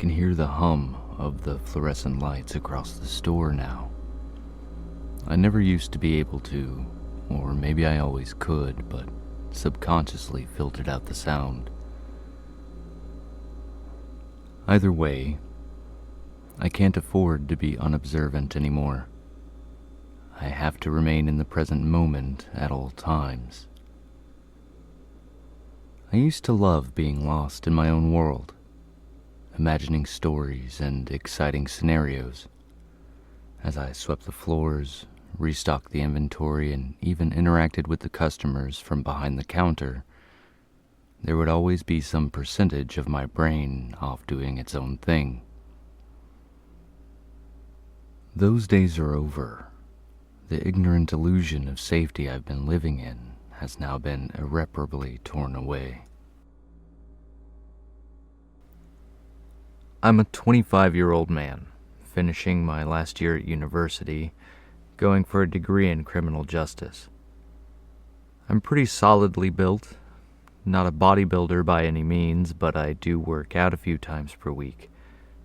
can hear the hum of the fluorescent lights across the store now. I never used to be able to, or maybe I always could, but subconsciously filtered out the sound. Either way, I can't afford to be unobservant anymore. I have to remain in the present moment at all times. I used to love being lost in my own world, imagining stories and exciting scenarios. As I swept the floors, restocked the inventory, and even interacted with the customers from behind the counter, there would always be some percentage of my brain off doing its own thing. Those days are over. The ignorant illusion of safety I've been living in has now been irreparably torn away. I'm a 25-year-old man, finishing my last year at university, going for a degree in criminal justice. I'm pretty solidly built, not a bodybuilder by any means, but I do work out a few times per week,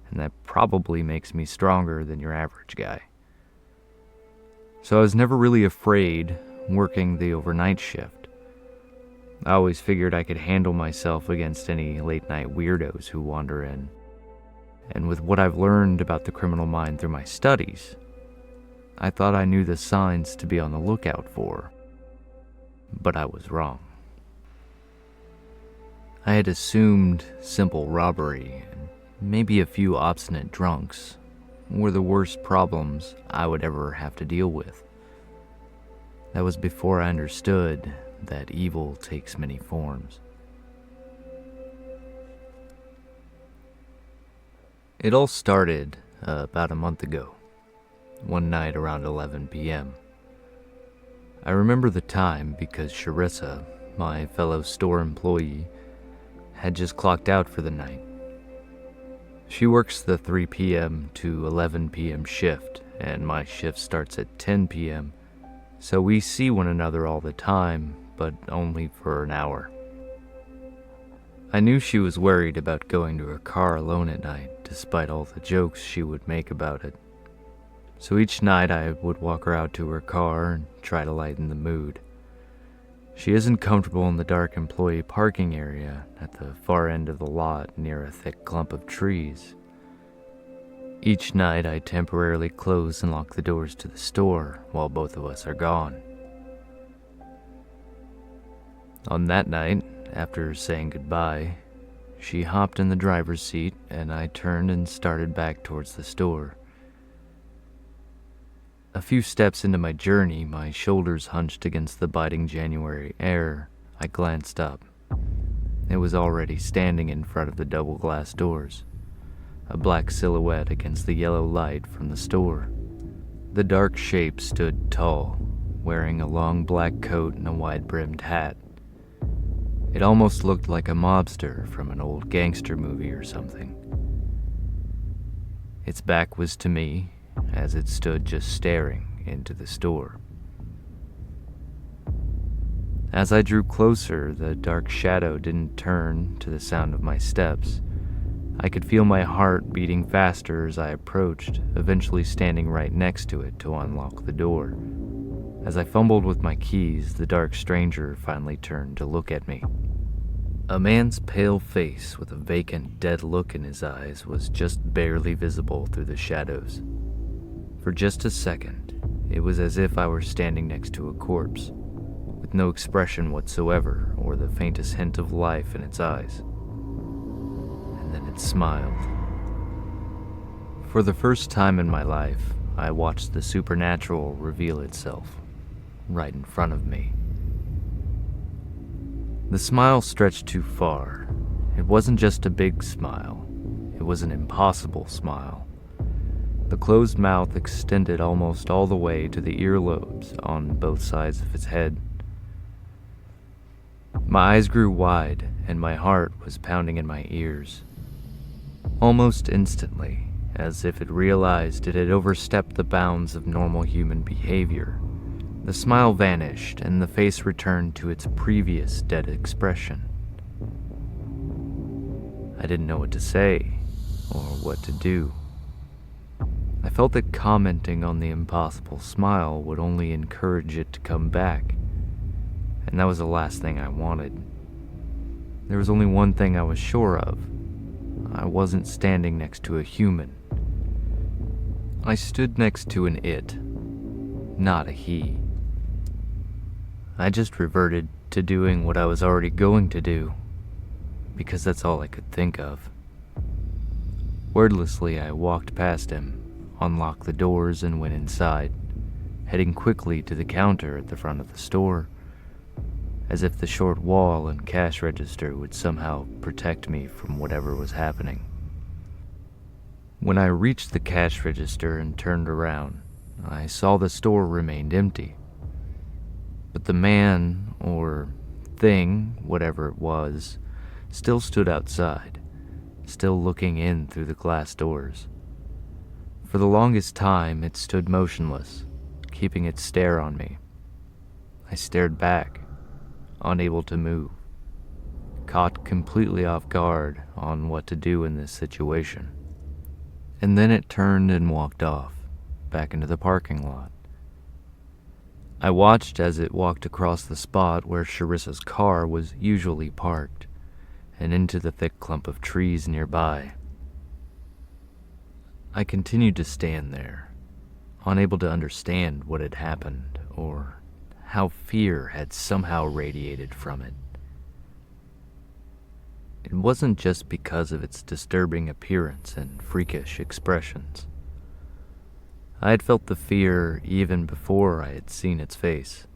and that probably makes me stronger than your average guy. So I was never really afraid working the overnight shift. I always figured I could handle myself against any late-night weirdos who wander in. And with what I've learned about the criminal mind through my studies, I thought I knew the signs to be on the lookout for, but I was wrong. I had assumed simple robbery and maybe a few obstinate drunks were the worst problems I would ever have to deal with. That was before I understood that evil takes many forms. It all started about a month ago, one night around 11 p.m. I remember the time because Charissa, my fellow store employee, had just clocked out for the night. She works the 3 p.m. to 11 p.m. shift, and my shift starts at 10 p.m., so we see one another all the time, but only for an hour. I knew she was worried about going to her car alone at night, despite all the jokes she would make about it. So each night I would walk her out to her car and try to lighten the mood. She isn't comfortable in the dark employee parking area at the far end of the lot near a thick clump of trees. Each night I temporarily close and lock the doors to the store while both of us are gone. On that night, after saying goodbye, she hopped in the driver's seat and I turned and started back towards the store. A few steps into my journey, my shoulders hunched against the biting January air, I glanced up. It was already standing in front of the double glass doors, a black silhouette against the yellow light from the store. The dark shape stood tall, wearing a long black coat and a wide-brimmed hat. It almost looked like a mobster from an old gangster movie or something. Its back was to me, as it stood just staring into the store. As I drew closer, the dark shadow didn't turn to the sound of my steps. I could feel my heart beating faster as I approached, eventually standing right next to it to unlock the door. As I fumbled with my keys, the dark stranger finally turned to look at me. A man's pale face with a vacant, dead look in his eyes was just barely visible through the shadows. For just a second, it was as if I were standing next to a corpse, with no expression whatsoever or the faintest hint of life in its eyes. And then it smiled. For the first time in my life, I watched the supernatural reveal itself, right in front of me. The smile stretched too far. It wasn't just a big smile, it was an impossible smile. The closed mouth extended almost all the way to the earlobes on both sides of its head. My eyes grew wide, and my heart was pounding in my ears. Almost instantly, as if it realized it had overstepped the bounds of normal human behavior, the smile vanished and the face returned to its previous dead expression. I didn't know what to say. or what to do. I felt that commenting on the impossible smile would only encourage it to come back, and that was the last thing I wanted. There was only one thing I was sure of. I wasn't standing next to a human. I stood next to an it, not a he. I just reverted to doing what I was already going to do, because that's all I could think of. Wordlessly, I walked past him, unlocked the doors, and went inside, heading quickly to the counter at the front of the store, as if the short wall and cash register would somehow protect me from whatever was happening. When I reached the cash register and turned around, I saw the store remained empty. But the man, or thing, whatever it was, still stood outside, still looking in through the glass doors. For the longest time, it stood motionless, keeping its stare on me. I stared back, unable to move, caught completely off guard on what to do in this situation. And then it turned and walked off, back into the parking lot. I watched as it walked across the spot where Sharissa's car was usually parked, and into the thick clump of trees nearby. I continued to stand there, unable to understand what had happened, or how fear had somehow radiated from it. It wasn't just because of its disturbing appearance and freakish expressions. I had felt the fear even before I had seen its face,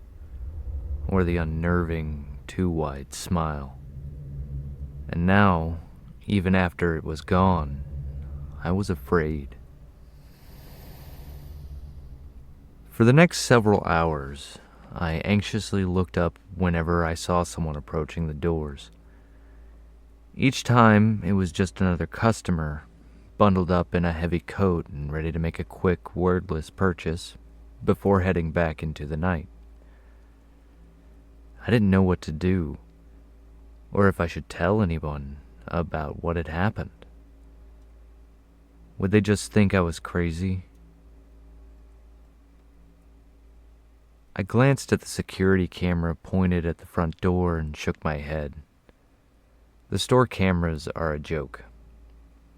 or the unnerving, too wide smile. And now, even after it was gone, I was afraid. For the next several hours, I anxiously looked up whenever I saw someone approaching the doors. Each time, it was just another customer, bundled up in a heavy coat and ready to make a quick, wordless purchase before heading back into the night. I didn't know what to do, or if I should tell anyone about what had happened. Would they just think I was crazy? I glanced at the security camera pointed at the front door and shook my head. The store cameras are a joke.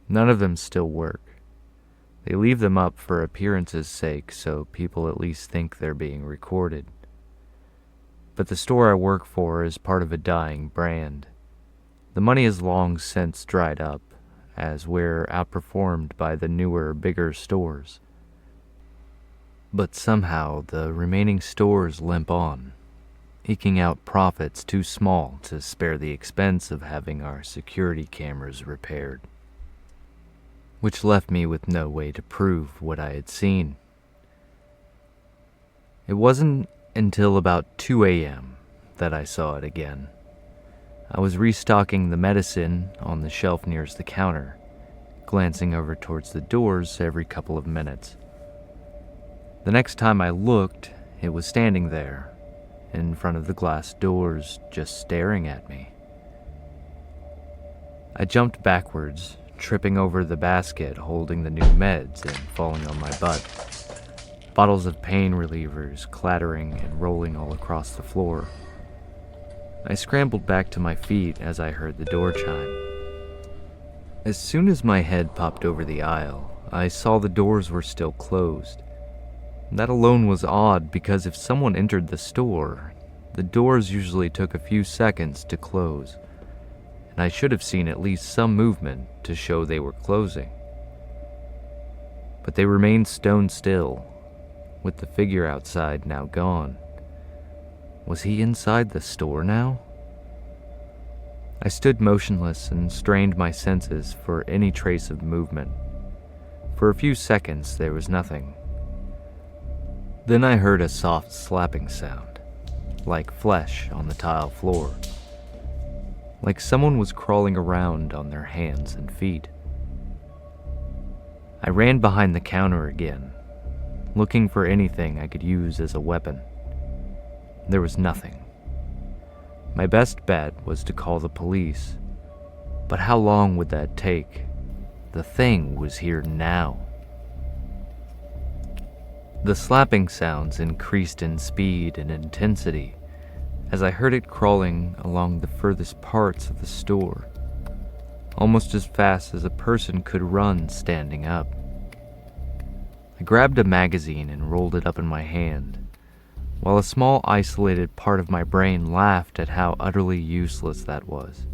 None of them still work. They leave them up for appearance's sake so people at least think they're being recorded. But the store I work for is part of a dying brand. The money has long since dried up, as we're outperformed by the newer, bigger stores. But somehow the remaining stores limp on, eking out profits too small to spare the expense of having our security cameras repaired, which left me with no way to prove what I had seen. It wasn't until about 2 a.m. that I saw it again. I was restocking the medicine on the shelf nearest the counter, glancing over towards the doors every couple of minutes. The next time I looked, it was standing there, in front of the glass doors, just staring at me. I jumped backwards, tripping over the basket holding the new meds and falling on my butt. Bottles of pain relievers clattering and rolling all across the floor. I scrambled back to my feet as I heard the door chime. As soon as my head popped over the aisle, I saw the doors were still closed. That alone was odd because if someone entered the store, the doors usually took a few seconds to close, and I should have seen at least some movement to show they were closing. But they remained stone still, with the figure outside now gone. Was he inside the store now? I stood motionless and strained my senses for any trace of movement. For a few seconds there was nothing. Then I heard a soft slapping sound, like flesh on the tile floor, like someone was crawling around on their hands and feet. I ran behind the counter again, looking for anything I could use as a weapon. There was nothing. My best bet was to call the police, but how long would that take? the thing was here now. The slapping sounds increased in speed and intensity as I heard it crawling along the furthest parts of the store, almost as fast as a person could run standing up. I grabbed a magazine and rolled it up in my hand, while a small isolated part of my brain laughed at how utterly useless that was.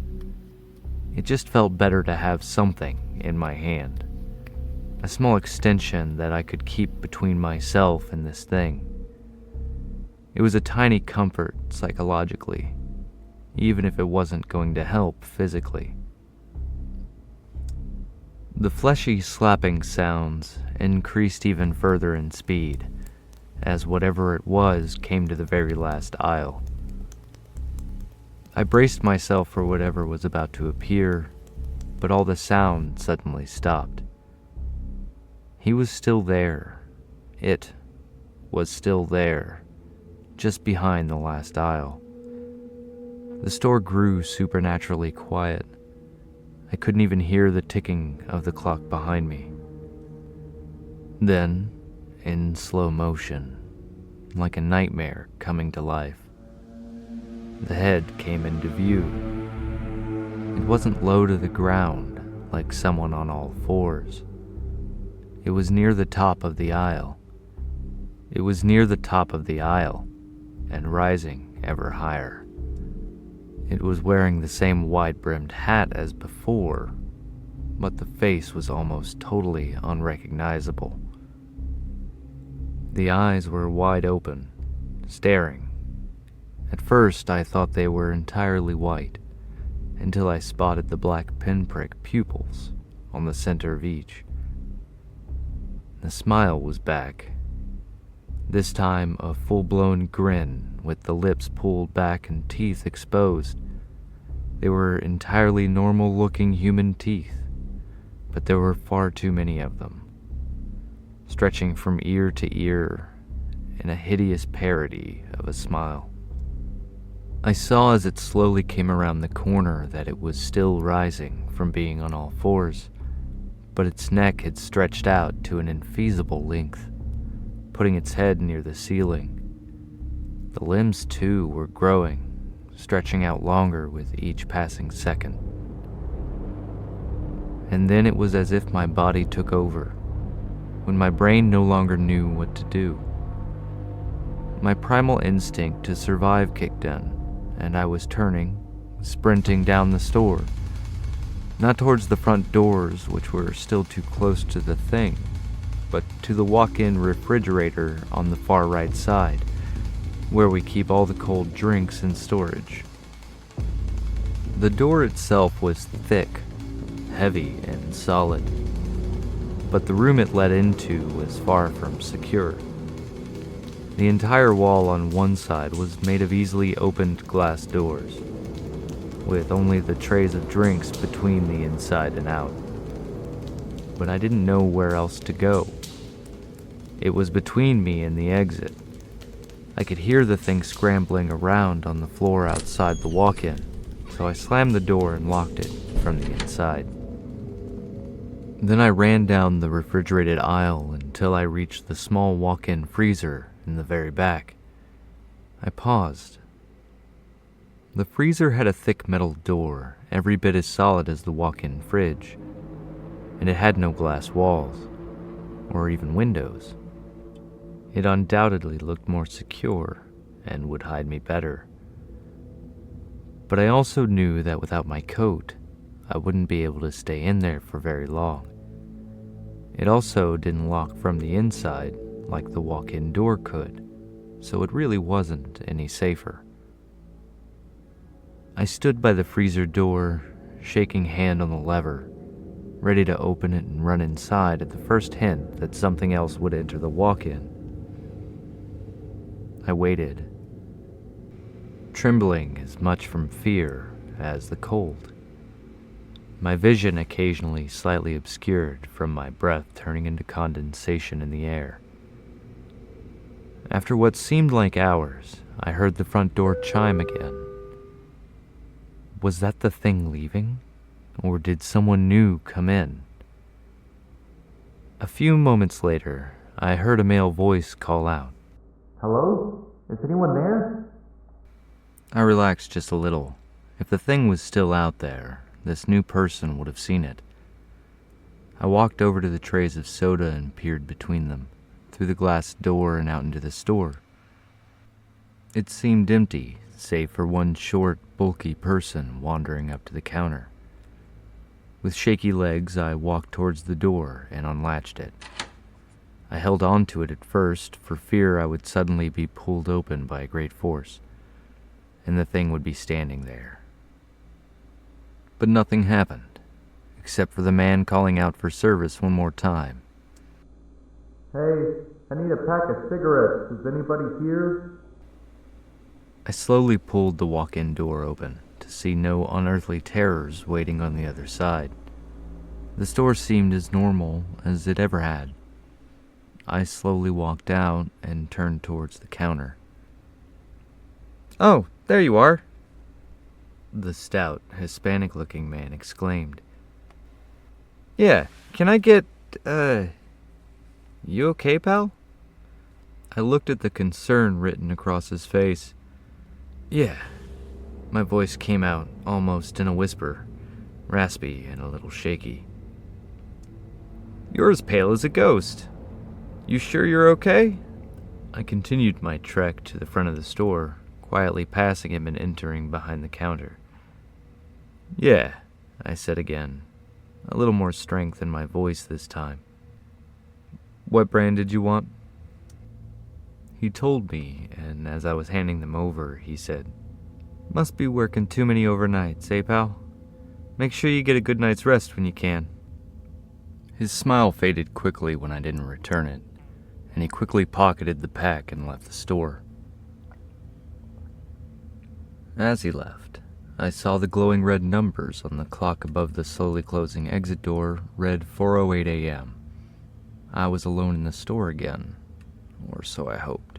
It just felt better to have something in my hand, a small extension that I could keep between myself and this thing. It was a tiny comfort psychologically, even if it wasn't going to help physically. The fleshy slapping sounds increased even further in speed as whatever it was came to the very last aisle. I braced myself for whatever was about to appear, but all the sound suddenly stopped. He was still there. It was still there, just behind the last aisle. The store grew supernaturally quiet. I couldn't even hear the ticking of the clock behind me. Then, in slow motion, like a nightmare coming to life, the head came into view. It wasn't low to the ground like someone on all fours. It was near the top of the aisle. It was near the top of the aisle and rising ever higher. It was wearing the same wide-brimmed hat as before, but the face was almost totally unrecognizable. The eyes were wide open, staring. At first, I thought they were entirely white, until I spotted the black pinprick pupils on the center of each. The smile was back, this time a full-blown grin with the lips pulled back and teeth exposed. They were entirely normal-looking human teeth, but there were far too many of them, stretching from ear to ear in a hideous parody of a smile. I saw as it slowly came around the corner that it was still rising from being on all fours, but its neck had stretched out to an infeasible length, putting its head near the ceiling. The limbs, too, were growing, stretching out longer with each passing second. And then it was as if my body took over, when my brain no longer knew what to do. My primal instinct to survive kicked in, and I was turning, sprinting down the store. Not towards the front doors, which were still too close to the thing, but to the walk-in refrigerator on the far right side, where we keep all the cold drinks in storage. The door itself was thick, heavy, and solid, but the room it led into was far from secure. The entire wall on one side was made of easily opened glass doors, with only the trays of drinks between the inside and out. But I didn't know where else to go. It was between me and the exit. I could hear the thing scrambling around on the floor outside the walk-in, so I slammed the door and locked it from the inside. Then I ran down the refrigerated aisle until I reached the small walk-in freezer in the very back. I paused. The freezer had a thick metal door, every bit as solid as the walk-in fridge, and it had no glass walls, or even windows. It undoubtedly looked more secure and would hide me better. But I also knew that without my coat, I wouldn't be able to stay in there for very long. It also didn't lock from the inside like the walk-in door could, so it really wasn't any safer. I stood by the freezer door, shaking hand on the lever, ready to open it and run inside at the first hint that something else would enter the walk-in. I waited, trembling as much from fear as the cold. My vision occasionally slightly obscured from my breath turning into condensation in the air. After what seemed like hours, I heard the front door chime again. Was that the thing leaving? Or did someone new come in? A few moments later, I heard a male voice call out, "Hello? Is anyone there?" I relaxed just a little. If the thing was still out there, this new person would have seen it. I walked over to the trays of soda and peered between them, through the glass door and out into the store. It seemed empty, save for one short, bulky person wandering up to the counter. With shaky legs, I walked towards the door and unlatched it. I held on to it at first, for fear I would suddenly be pulled open by a great force, and the thing would be standing there. But nothing happened, except for the man calling out for service one more time. "Hey, I need a pack of cigarettes. Is anybody here?" I slowly pulled the walk-in door open to see no unearthly terrors waiting on the other side. The store seemed as normal as it ever had. I slowly walked out and turned towards the counter. "Oh, there you are," the stout, Hispanic-looking man exclaimed. "Yeah, can I get, you okay, pal?" I looked at the concern written across his face. "Yeah." My voice came out almost in a whisper, raspy and a little shaky. "You're as pale as a ghost. You sure you're okay?" I continued my trek to the front of the store, quietly passing him and entering behind the counter. "Yeah," I said again, a little more strength in my voice this time. "What brand did you want?" He told me, and as I was handing them over, he said, "Must be working too many overnights, eh, pal? Make sure you get a good night's rest when you can." His smile faded quickly when I didn't return it, and he quickly pocketed the pack and left the store. As he left, I saw the glowing red numbers on the clock above the slowly closing exit door read 4:08 a.m. I was alone in the store again, or so I hoped.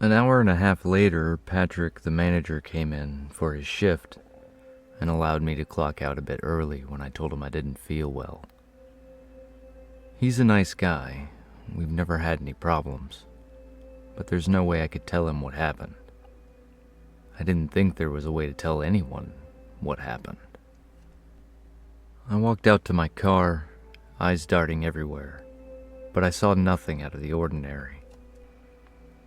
An hour and a half later, Patrick, the manager, came in for his shift and allowed me to clock out a bit early when I told him I didn't feel well. He's a nice guy. We've never had any problems, but there's no way I could tell him what happened. I didn't think there was a way to tell anyone what happened. I walked out to my car, eyes darting everywhere, but I saw nothing out of the ordinary.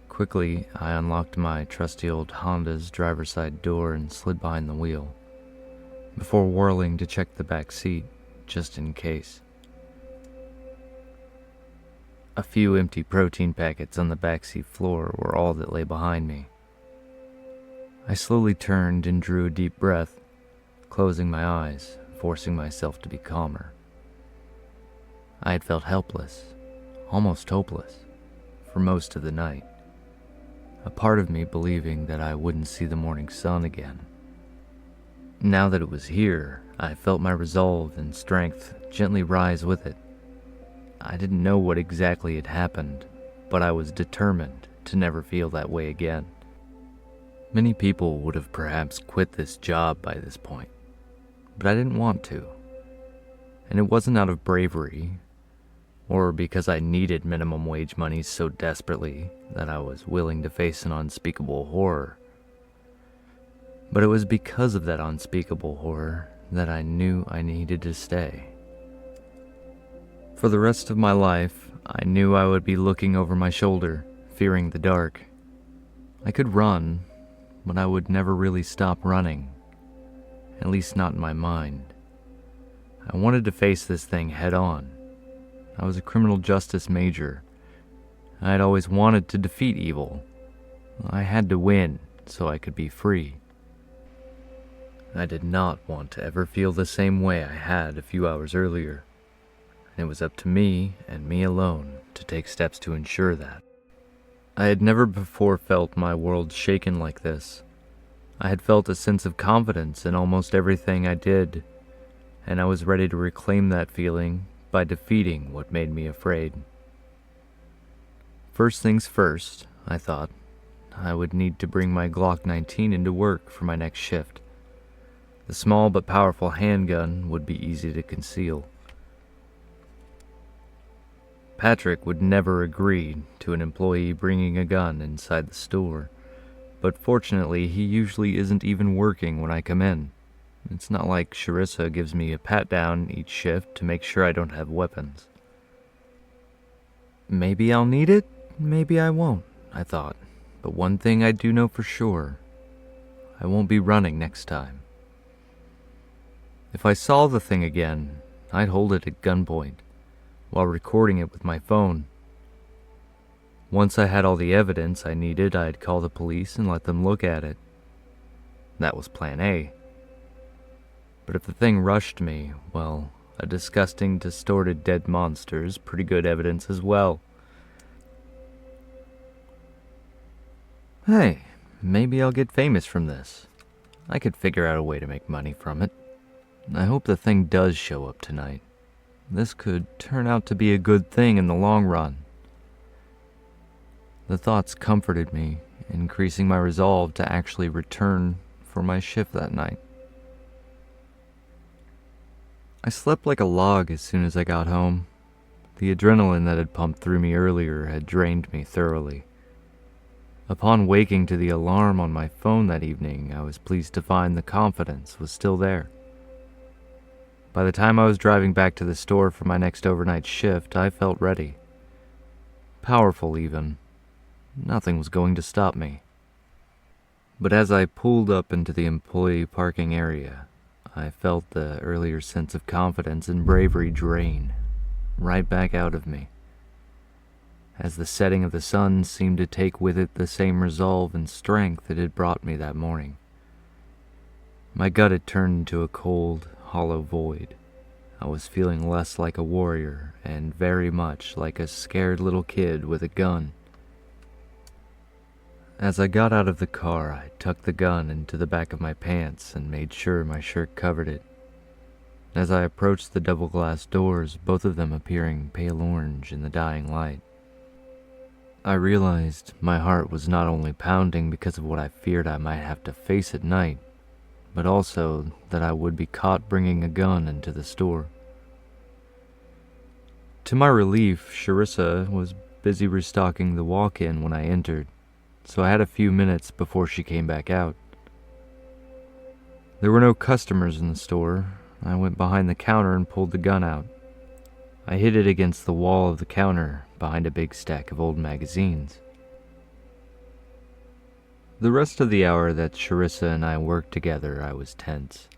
Quickly, I unlocked my trusty old Honda's driver's side door and slid behind the wheel, before whirling to check the back seat, just in case. A few empty protein packets on the backseat floor were all that lay behind me. I slowly turned and drew a deep breath, closing my eyes, forcing myself to be calmer. I had felt helpless, almost hopeless, for most of the night, a part of me believing that I wouldn't see the morning sun again. Now that it was here, I felt my resolve and strength gently rise with it. I didn't know what exactly had happened, but I was determined to never feel that way again. Many people would have perhaps quit this job by this point, but I didn't want to. And it wasn't out of bravery, or because I needed minimum wage money so desperately that I was willing to face an unspeakable horror. But it was because of that unspeakable horror that I knew I needed to stay. For the rest of my life, I knew I would be looking over my shoulder, fearing the dark. I could run, but I would never really stop running, at least not in my mind. I wanted to face this thing head on. I was a criminal justice major. I had always wanted to defeat evil. I had to win so I could be free. I did not want to ever feel the same way I had a few hours earlier, and it was up to me and me alone to take steps to ensure that. I had never before felt my world shaken like this. I had felt a sense of confidence in almost everything I did, and I was ready to reclaim that feeling by defeating what made me afraid. First things first, I thought, I would need to bring my Glock 19 into work for my next shift. The small but powerful handgun would be easy to conceal. Patrick would never agree to an employee bringing a gun inside the store, but fortunately he usually isn't even working when I come in. It's not like Charissa gives me a pat-down each shift to make sure I don't have weapons. Maybe I'll need it, maybe I won't, I thought. But one thing I do know for sure, I won't be running next time. If I saw the thing again, I'd hold it at gunpoint, while recording it with my phone. Once I had all the evidence I needed, I'd call the police and let them look at it. That was plan A. But if the thing rushed me, well, a disgusting, distorted dead monster is pretty good evidence as well. Hey, maybe I'll get famous from this. I could figure out a way to make money from it. I hope the thing does show up tonight. This could turn out to be a good thing in the long run. The thoughts comforted me, increasing my resolve to actually return for my shift that night. I slept like a log as soon as I got home. The adrenaline that had pumped through me earlier had drained me thoroughly. Upon waking to the alarm on my phone that evening, I was pleased to find the confidence was still there. By the time I was driving back to the store for my next overnight shift, I felt ready. Powerful even. Nothing was going to stop me. But as I pulled up into the employee parking area, I felt the earlier sense of confidence and bravery drain right back out of me, as the setting of the sun seemed to take with it the same resolve and strength it had brought me that morning. My gut had turned into a cold, hollow void. I was feeling less like a warrior and very much like a scared little kid with a gun. As I got out of the car, I tucked the gun into the back of my pants and made sure my shirt covered it. As I approached the double glass doors, both of them appearing pale orange in the dying light, I realized my heart was not only pounding because of what I feared I might have to face at night, but also that I would be caught bringing a gun into the store. To my relief, Charissa was busy restocking the walk-in when I entered, so I had a few minutes before she came back out. There were no customers in the store. I went behind the counter and pulled the gun out. I hid it against the wall of the counter behind a big stack of old magazines. The rest of the hour that Charissa and I worked together, I was tense.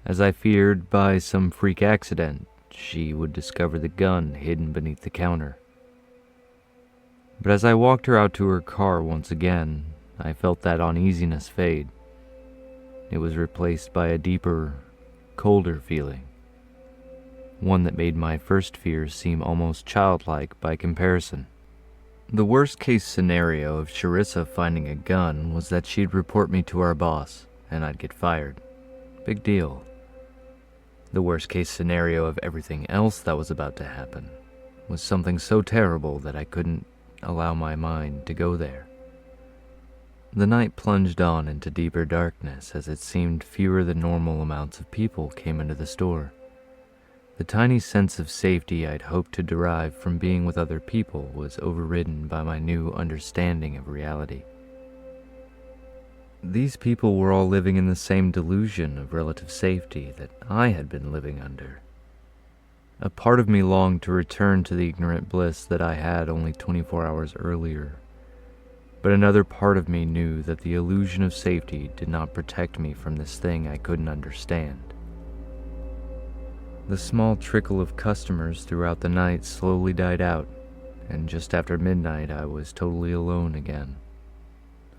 As I feared, by some freak accident, she would discover the gun hidden beneath the counter. But as I walked her out to her car once again, I felt that uneasiness fade. It was replaced by a deeper, colder feeling, one that made my first fears seem almost childlike by comparison. The worst-case scenario of Charissa finding a gun was that she'd report me to our boss, and I'd get fired. Big deal. The worst-case scenario of everything else that was about to happen was something so terrible that I couldn't allow my mind to go there. The night plunged on into deeper darkness as it seemed fewer than normal amounts of people came into the store. The tiny sense of safety I'd hoped to derive from being with other people was overridden by my new understanding of reality. These people were all living in the same delusion of relative safety that I had been living under. A part of me longed to return to the ignorant bliss that I had only 24 hours earlier, but another part of me knew that the illusion of safety did not protect me from this thing I couldn't understand. The small trickle of customers throughout the night slowly died out, and just after midnight I was totally alone again.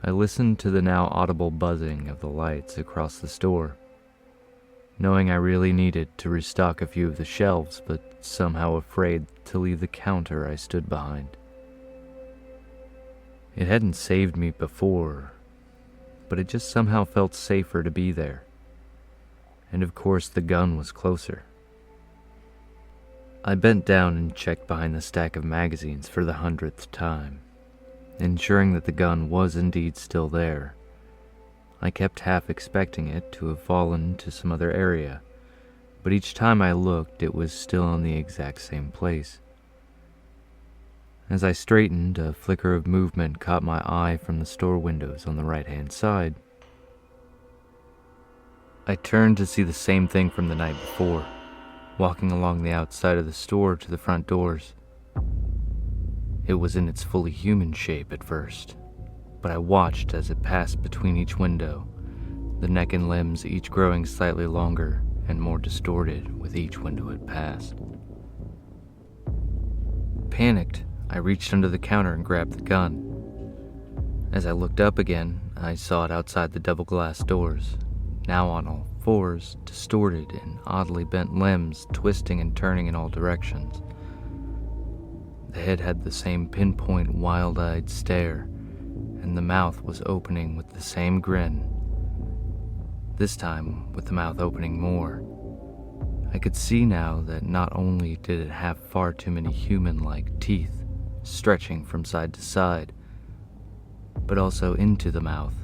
I listened to the now audible buzzing of the lights across the store, knowing I really needed to restock a few of the shelves, but somehow afraid to leave the counter I stood behind. It hadn't saved me before, but it just somehow felt safer to be there. And of course the gun was closer. I bent down and checked behind the stack of magazines for the 100th time, ensuring that the gun was indeed still there. I kept half expecting it to have fallen to some other area, but each time I looked, it was still in the exact same place. As I straightened, a flicker of movement caught my eye from the store windows on the right-hand side. I turned to see the same thing from the night before, walking along the outside of the store to the front doors. It was in its fully human shape at first, but I watched as it passed between each window, the neck and limbs each growing slightly longer and more distorted with each window it passed. Panicked, I reached under the counter and grabbed the gun. As I looked up again, I saw it outside the double glass doors, now on all fours, distorted and oddly bent limbs twisting and turning in all directions. The head had the same pinpoint wild-eyed stare, and the mouth was opening with the same grin. This time, with the mouth opening more. I could see now that not only did it have far too many human-like teeth, stretching from side to side, but also into the mouth,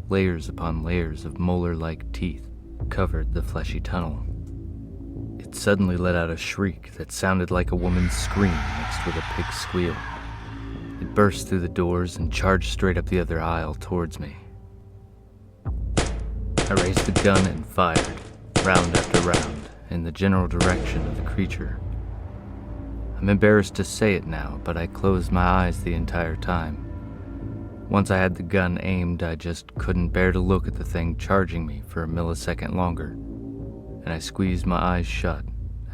layers upon layers of molar-like teeth covered the fleshy tunnel. It suddenly let out a shriek that sounded like a woman's scream mixed with a pig's squeal. It burst through the doors and charged straight up the other aisle towards me. I raised the gun and fired, round after round, in the general direction of the creature. I'm embarrassed to say it now, but I closed my eyes the entire time. Once I had the gun aimed, I just couldn't bear to look at the thing charging me for a millisecond longer, and I squeezed my eyes shut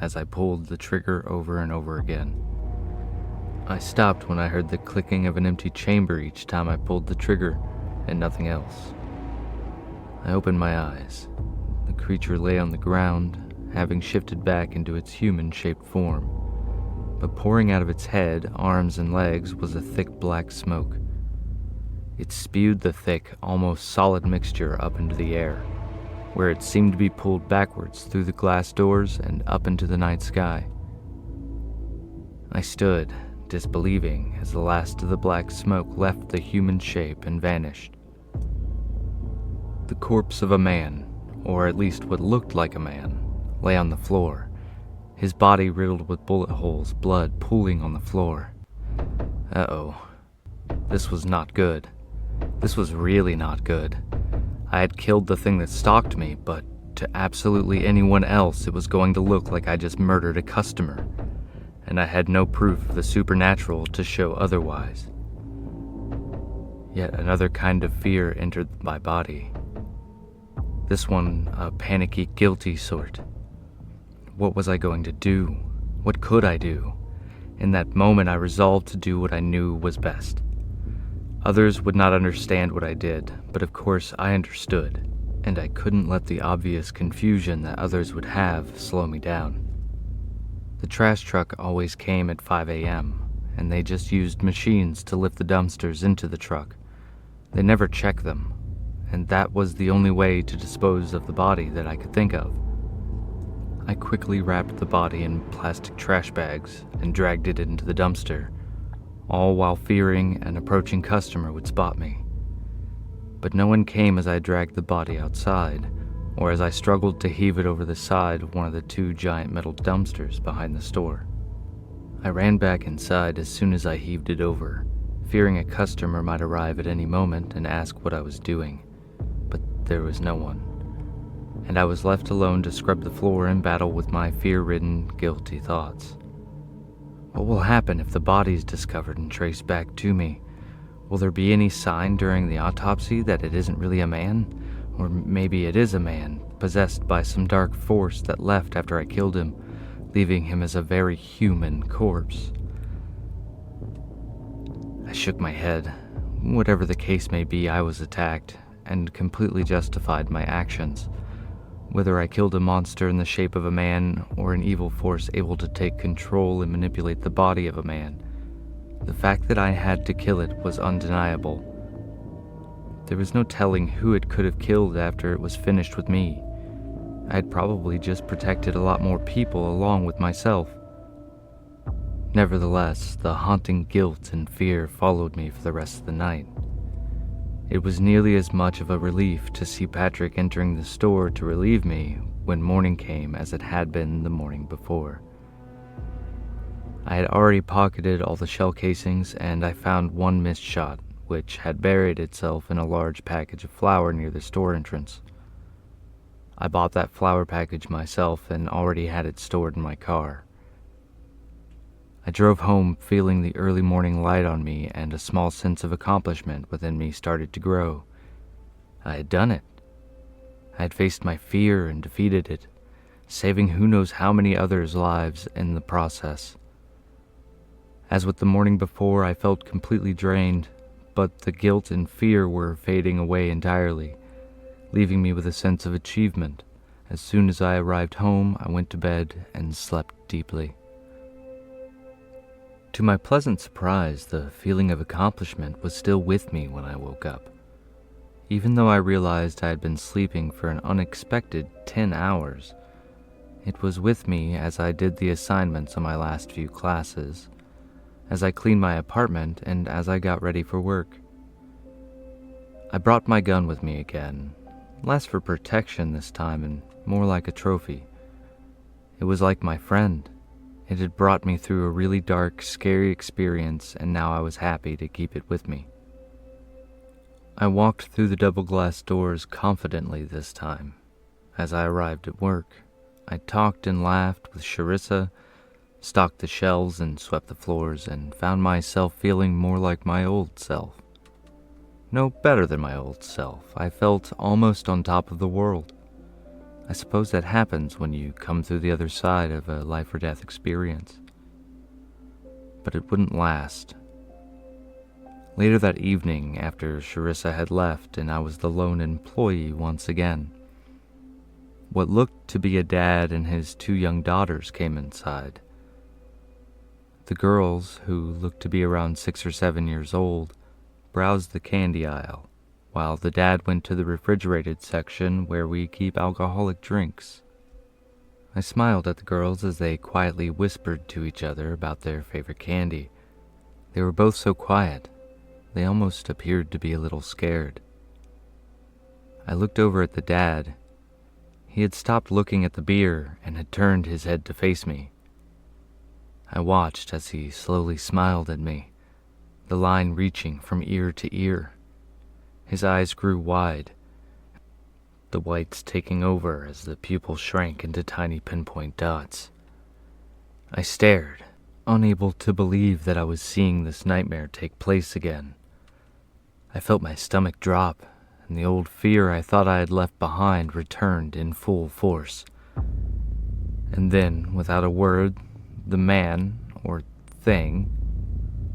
as I pulled the trigger over and over again. I stopped when I heard the clicking of an empty chamber each time I pulled the trigger, and nothing else. I opened my eyes. The creature lay on the ground, having shifted back into its human-shaped form. But pouring out of its head, arms, and legs was a thick black smoke. It spewed the thick, almost solid mixture up into the air, where it seemed to be pulled backwards through the glass doors and up into the night sky. I stood, disbelieving, as the last of the black smoke left the human shape and vanished. The corpse of a man, or at least what looked like a man, lay on the floor, his body riddled with bullet holes, blood pooling on the floor. Uh-oh. This was not good. This was really not good. I had killed the thing that stalked me, but to absolutely anyone else it was going to look like I just murdered a customer, and I had no proof of the supernatural to show otherwise. Yet another kind of fear entered my body. This one, a panicky, guilty sort. What was I going to do? What could I do? In that moment, I resolved to do what I knew was best. Others would not understand what I did, but of course I understood, and I couldn't let the obvious confusion that others would have slow me down. The trash truck always came at 5 a.m., and they just used machines to lift the dumpsters into the truck. They never checked them, and that was the only way to dispose of the body that I could think of. I quickly wrapped the body in plastic trash bags and dragged it into the dumpster, all while fearing an approaching customer would spot me. But no one came as I dragged the body outside, or as I struggled to heave it over the side of one of the two giant metal dumpsters behind the store. I ran back inside as soon as I heaved it over, fearing a customer might arrive at any moment and ask what I was doing. But there was no one, and I was left alone to scrub the floor and battle with my fear-ridden, guilty thoughts. What will happen if the body is discovered and traced back to me? Will there be any sign during the autopsy that it isn't really a man? Or maybe it is a man, possessed by some dark force that left after I killed him, leaving him as a very human corpse. I shook my head. Whatever the case may be, I was attacked, and completely justified my actions. Whether I killed a monster in the shape of a man or an evil force able to take control and manipulate the body of a man, the fact that I had to kill it was undeniable. There was no telling who it could have killed after it was finished with me. I had probably just protected a lot more people along with myself. Nevertheless, the haunting guilt and fear followed me for the rest of the night. It was nearly as much of a relief to see Patrick entering the store to relieve me when morning came as it had been the morning before. I had already pocketed all the shell casings, and I found one missed shot, which had buried itself in a large package of flour near the store entrance. I bought that flour package myself and already had it stored in my car. I drove home feeling the early morning light on me, and a small sense of accomplishment within me started to grow. I had done it. I had faced my fear and defeated it, saving who knows how many others' lives in the process. As with the morning before, I felt completely drained, but the guilt and fear were fading away entirely, leaving me with a sense of achievement. As soon as I arrived home, I went to bed and slept deeply. To my pleasant surprise, the feeling of accomplishment was still with me when I woke up. Even though I realized I had been sleeping for an unexpected 10 hours, it was with me as I did the assignments on my last few classes, as I cleaned my apartment, and as I got ready for work. I brought my gun with me again, less for protection this time and more like a trophy. It was like my friend. It had brought me through a really dark, scary experience, and now I was happy to keep it with me. I walked through the double-glass doors confidently this time. As I arrived at work, I talked and laughed with Charissa, stocked the shelves and swept the floors, and found myself feeling more like my old self. No better than my old self. I felt almost on top of the world. I suppose that happens when you come through the other side of a life-or-death experience. But it wouldn't last. Later that evening, after Charissa had left and I was the lone employee once again, what looked to be a dad and his 2 young daughters came inside. The girls, who looked to be around 6 or 7 years old, browsed the candy aisle, while the dad went to the refrigerated section where we keep alcoholic drinks. I smiled at the girls as they quietly whispered to each other about their favorite candy. They were both so quiet, they almost appeared to be a little scared. I looked over at the dad. He had stopped looking at the beer and had turned his head to face me. I watched as he slowly smiled at me, the line reaching from ear to ear. His eyes grew wide, the whites taking over as the pupils shrank into tiny pinpoint dots. I stared, unable to believe that I was seeing this nightmare take place again. I felt my stomach drop, and the old fear I thought I had left behind returned in full force. And then, without a word, the man, or thing,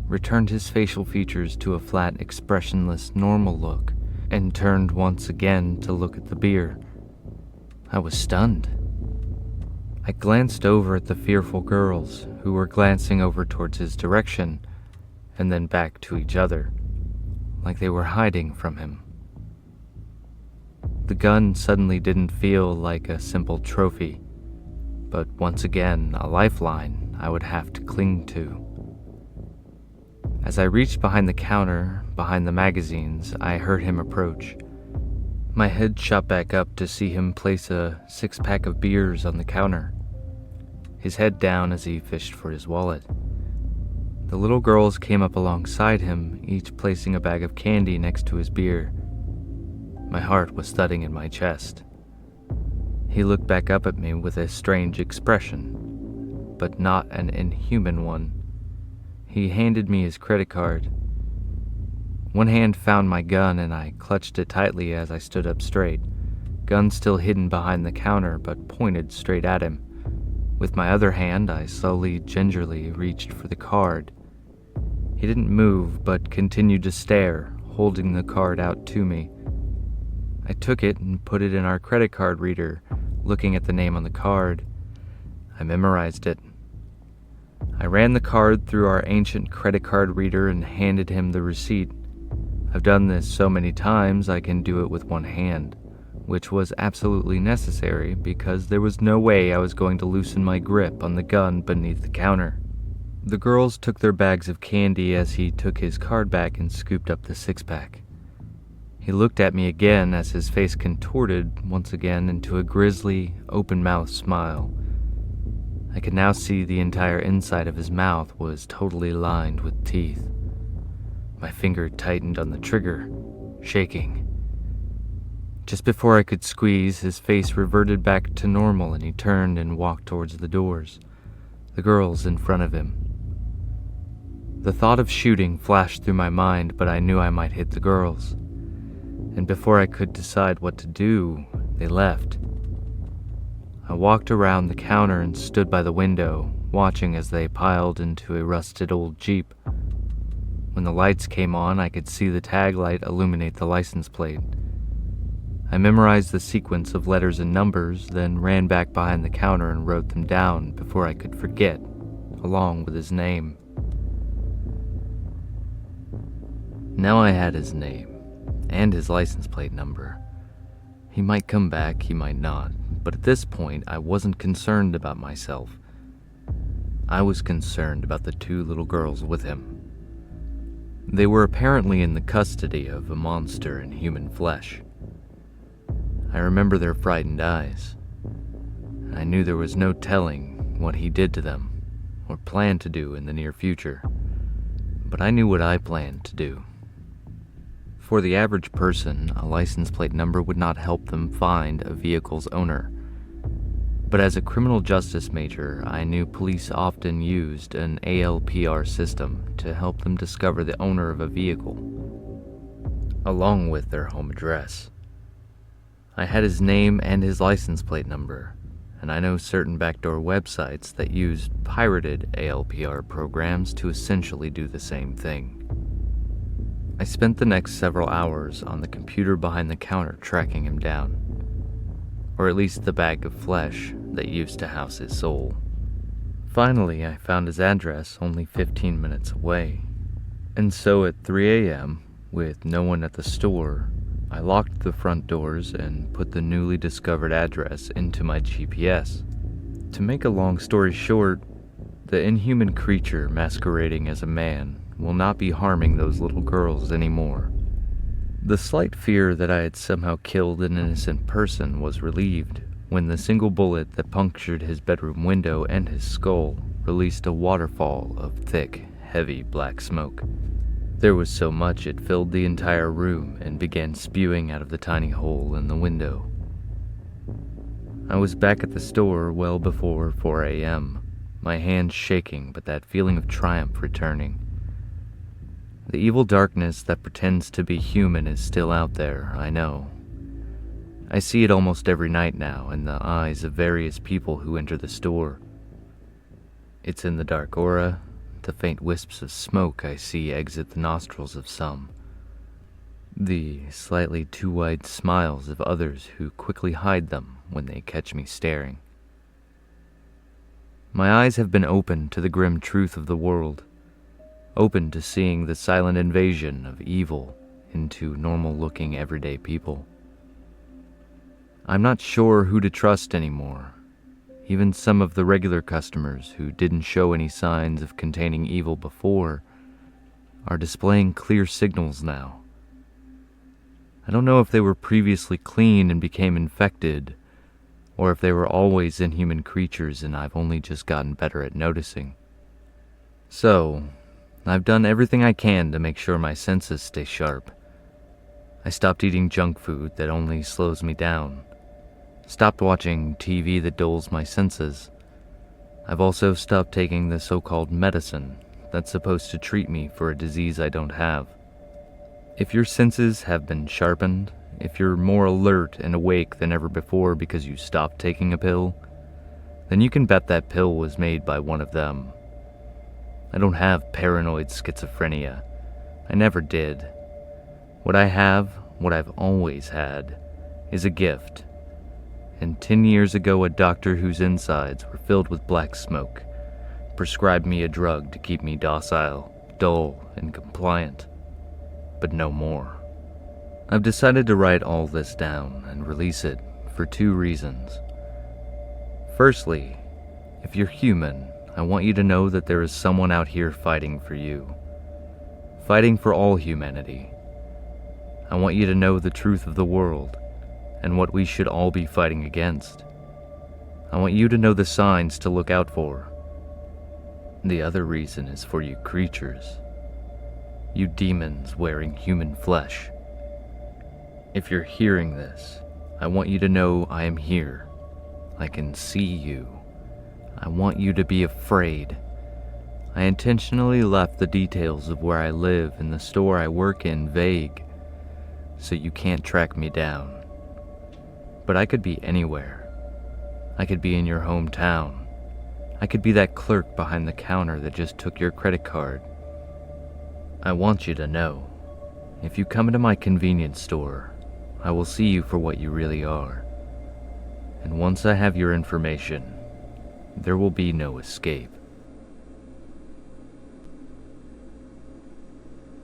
returned his facial features to a flat, expressionless, normal look, and turned once again to look at the beer. I was stunned. I glanced over at the fearful girls, who were glancing over towards his direction, and then back to each other, like they were hiding from him. The gun suddenly didn't feel like a simple trophy, but once again a lifeline I would have to cling to. As I reached behind the counter, behind the magazines, I heard him approach. My head shot back up to see him place a 6-pack of beers on the counter, his head down as he fished for his wallet. The little girls came up alongside him, each placing a bag of candy next to his beer. My heart was thudding in my chest. He looked back up at me with a strange expression, but not an inhuman one. He handed me his credit card. One hand found my gun and I clutched it tightly as I stood up straight, gun still hidden behind the counter but pointed straight at him. With my other hand, I slowly, gingerly reached for the card. He didn't move but continued to stare, holding the card out to me. I took it and put it in our credit card reader, looking at the name on the card. I memorized it. I ran the card through our ancient credit card reader and handed him the receipt. I've done this so many times I can do it with one hand, which was absolutely necessary because there was no way I was going to loosen my grip on the gun beneath the counter. The girls took their bags of candy as he took his card back and scooped up the 6-pack. He looked at me again as his face contorted once again into a grisly, open-mouthed smile. I could now see the entire inside of his mouth was totally lined with teeth. My finger tightened on the trigger, shaking. Just before I could squeeze, his face reverted back to normal and he turned and walked towards the doors, the girls in front of him. The thought of shooting flashed through my mind, but I knew I might hit the girls. And before I could decide what to do, they left. I walked around the counter and stood by the window, watching as they piled into a rusted old Jeep. When the lights came on, I could see the tag light illuminate the license plate. I memorized the sequence of letters and numbers, then ran back behind the counter and wrote them down before I could forget, along with his name. Now I had his name, and his license plate number. He might come back, he might not, but at this point I wasn't concerned about myself. I was concerned about the two little girls with him. They were apparently in the custody of a monster in human flesh. I remember their frightened eyes. I knew there was no telling what he did to them, or planned to do in the near future, but I knew what I planned to do. For the average person, a license plate number would not help them find a vehicle's owner. But as a criminal justice major, I knew police often used an ALPR system to help them discover the owner of a vehicle, along with their home address. I had his name and his license plate number, and I know certain backdoor websites that used pirated ALPR programs to essentially do the same thing. I spent the next several hours on the computer behind the counter tracking him down, or at least the bag of flesh that used to house his soul. Finally, I found his address only 15 minutes away, and so at 3 a.m., with no one at the store, I locked the front doors and put the newly discovered address into my GPS. To make a long story short, the inhuman creature masquerading as a man will not be harming those little girls anymore. The slight fear that I had somehow killed an innocent person was relieved when the single bullet that punctured his bedroom window and his skull released a waterfall of thick, heavy black smoke. There was so much it filled the entire room and began spewing out of the tiny hole in the window. I was back at the store well before 4 a.m., my hands shaking but that feeling of triumph returning. The evil darkness that pretends to be human is still out there, I know. I see it almost every night now in the eyes of various people who enter the store. It's in the dark aura, the faint wisps of smoke I see exit the nostrils of some, the slightly too wide smiles of others who quickly hide them when they catch me staring. My eyes have been opened to the grim truth of the world, open to seeing the silent invasion of evil into normal-looking everyday people. I'm not sure who to trust anymore. Even some of the regular customers who didn't show any signs of containing evil before are displaying clear signals now. I don't know if they were previously clean and became infected, or if they were always inhuman creatures and I've only just gotten better at noticing. So, I've done everything I can to make sure my senses stay sharp. I stopped eating junk food that only slows me down. Stopped watching TV that dulls my senses. I've also stopped taking the so-called medicine that's supposed to treat me for a disease I don't have. If your senses have been sharpened, if you're more alert and awake than ever before because you stopped taking a pill, then you can bet that pill was made by one of them. I don't have paranoid schizophrenia. I never did. What I have, what I've always had, is a gift. And 10 years ago, a doctor whose insides were filled with black smoke prescribed me a drug to keep me docile, dull, and compliant. But no more. I've decided to write all this down and release it for 2 reasons. Firstly, if you're human, I want you to know that there is someone out here fighting for you. Fighting for all humanity. I want you to know the truth of the world and what we should all be fighting against. I want you to know the signs to look out for. The other reason is for you creatures. You demons wearing human flesh. If you're hearing this, I want you to know I am here. I can see you. I want you to be afraid. I intentionally left the details of where I live and the store I work in vague, so you can't track me down. But I could be anywhere. I could be in your hometown. I could be that clerk behind the counter that just took your credit card. I want you to know, if you come into my convenience store, I will see you for what you really are. And once I have your information, there will be no escape.